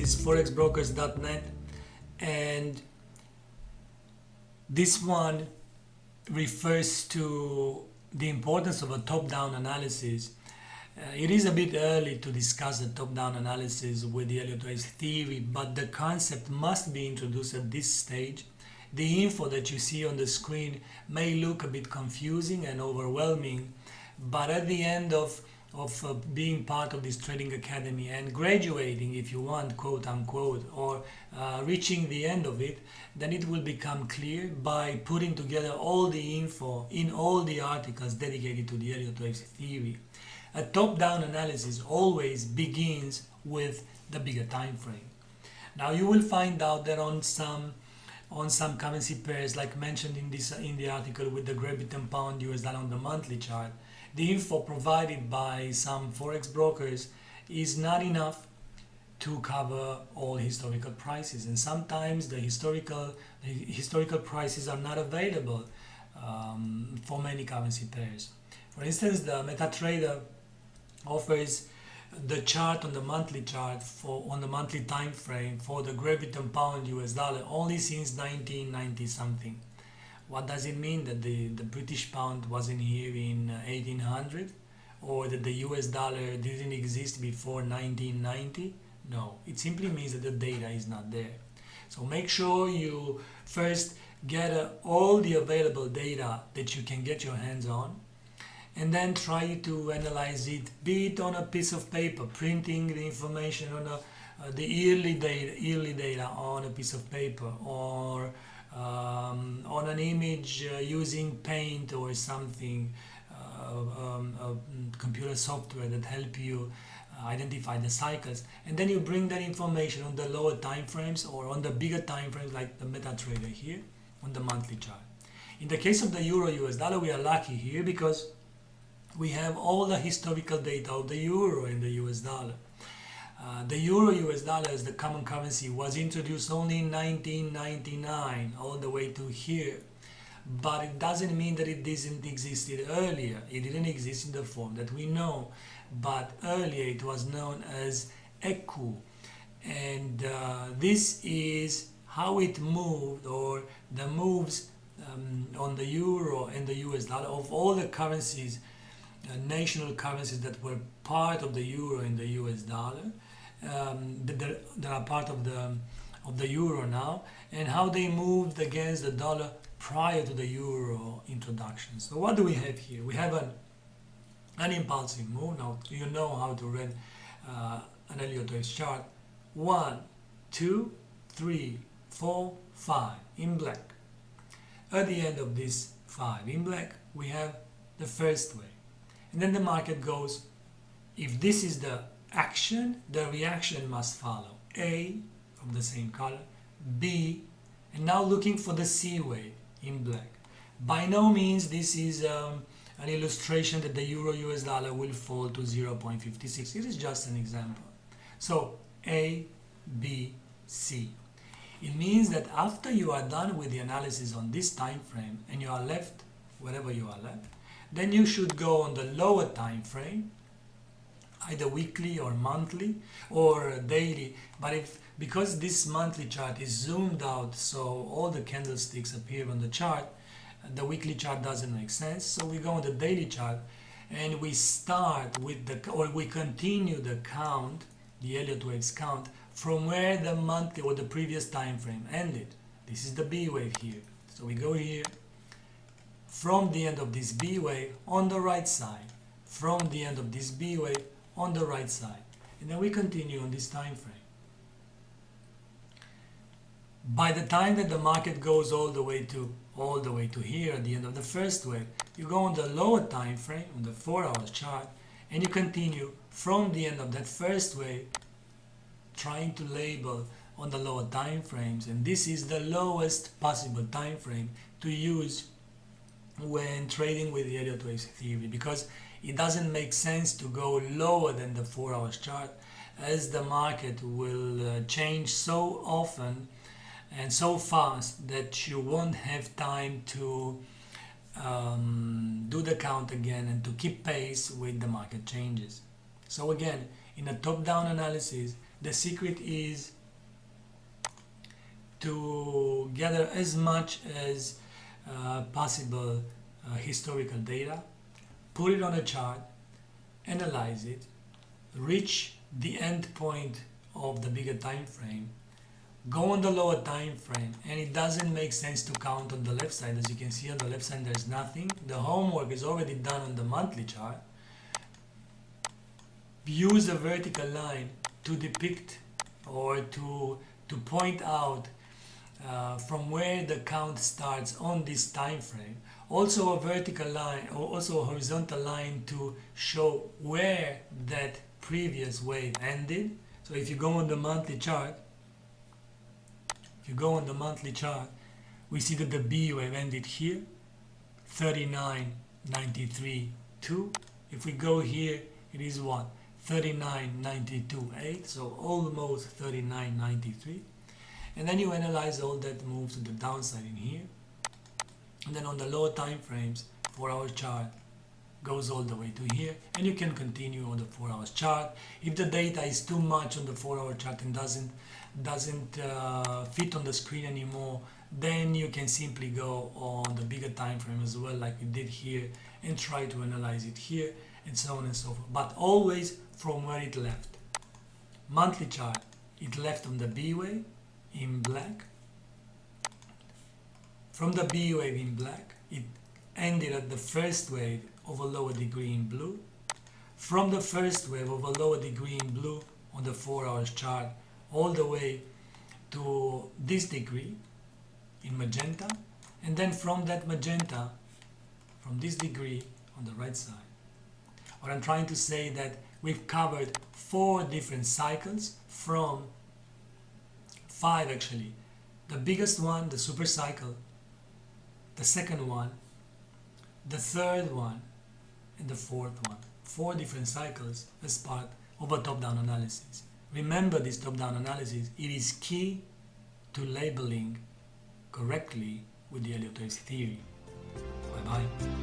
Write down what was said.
is forexbrokers.net, and this one refers to the importance of a top-down analysis. It is a bit early to discuss the top-down analysis with the Elliott Theory, but the concept must be introduced at this stage. The info that you see on the screen may look a bit confusing and overwhelming, but at the end of being part of this Trading Academy and graduating, if you want, quote unquote, or reaching the end of it, then it will become clear by putting together all the info in all the articles dedicated to the Elliott Theory. A top-down analysis always begins with the bigger time frame. Now you will find out that on some currency pairs, like mentioned in the article with the Great Britain pound US dollar on the monthly chart, the info provided by some forex brokers is not enough to cover all historical prices, and sometimes the historical prices are not available for many currency pairs. For instance, the MetaTrader offers the chart on the monthly chart on the monthly time frame for the Great Britain pound US dollar only since 1990 something. What does it mean? That the British pound wasn't here in 1800, or that the US dollar didn't exist before 1990? No, it simply means that the data is not there. So make sure you first gather all the available data that you can get your hands on, and then try to analyze it, be it on a piece of paper, printing the information on the yearly data on a piece of paper, or on an image using Paint or something, computer software that help you identify the cycles, and then you bring that information on the lower time frames or on the bigger time frames like the MetaTrader here on the monthly chart. In the case of the Euro US dollar, we are lucky here because we have all the historical data of the Euro and the US dollar. The Euro US dollar as the common currency was introduced only in 1999 all the way to here, but it doesn't mean that it didn't exist earlier. It didn't exist in the form that we know, but earlier it was known as ECU, and this is how it moved, or the moves on the Euro and the US dollar of all the currencies, national currencies that were part of the Euro and the US dollar, that are part of the Euro now, and how they moved against the dollar prior to the Euro introduction. So what do we have here? We have an impulsive move. Now you know how to read an Elliott chart. 1, 2, 3, 4, 5 in black. At the end of this 5 in black, we have the first wave. And then the market goes, if this is the action, the reaction must follow. A, from the same color, B, and now looking for the C wave in black. By no means this is an illustration that the Euro US dollar will fall to 0.56. It is just an example. So A, B, C. It means that after you are done with the analysis on this time frame and you are left, wherever you are left, then you should go on the lower time frame, either weekly or monthly or daily. But because this monthly chart is zoomed out, so all the candlesticks appear on the chart, the weekly chart doesn't make sense. So we go on the daily chart and we start with we continue the count, the Elliott waves count, from where the monthly or the previous time frame ended. This is the B wave here. So we go here from the end of this B wave on the right side, from the end of this B wave on the right side, and then we continue on this time frame. By the time that the market goes all the way to here at the end of the first wave, you go on the lower time frame on the 4-hour chart, and you continue from the end of that first wave, trying to label on the lower time frames, and this is the lowest possible time frame to use when trading with the Elliott Theory, because it doesn't make sense to go lower than the 4-hour chart, as the market will change so often and so fast that you won't have time to do the count again and to keep pace with the market changes. So again, in a top-down analysis, the secret is to gather as much as possible historical data, put it on a chart, analyze it, reach the end point of the bigger time frame, go on the lower time frame, and it doesn't make sense to count on the left side. As you can see on the left side there's nothing. The homework is already done on the monthly chart. Use a vertical line to depict or to point out from where the count starts on this time frame. Also a vertical line or also a horizontal line to show where that previous wave ended. So if you go on the monthly chart, we see that the B wave ended here, 39.93.2. If we go here, it is what? 39.92.8, so almost 39.93. And then you analyze all that moves to the downside in here. And then on the lower time frames, 4-hour chart goes all the way to here, and you can continue on the 4-hour chart. If the data is too much on the 4-hour chart and doesn't fit on the screen anymore, then you can simply go on the bigger time frame as well, like we did here, and try to analyze it here, and so on and so forth, but always from where it left. Monthly chart, it left on the B wave in black. From the B wave in black, it ended at the first wave of a lower degree in blue. From the first wave of a lower degree in blue on the 4-hour chart all the way to this degree in magenta, and then from that magenta, from this degree on the right side. What I'm trying to say that we've covered 4 different cycles from 5 actually. The biggest one, the super cycle, the second one, the third one, and the fourth one. 4 different cycles as part of a top-down analysis. Remember this top-down analysis, it is key to labeling correctly with the Elliott Theory. Bye-bye.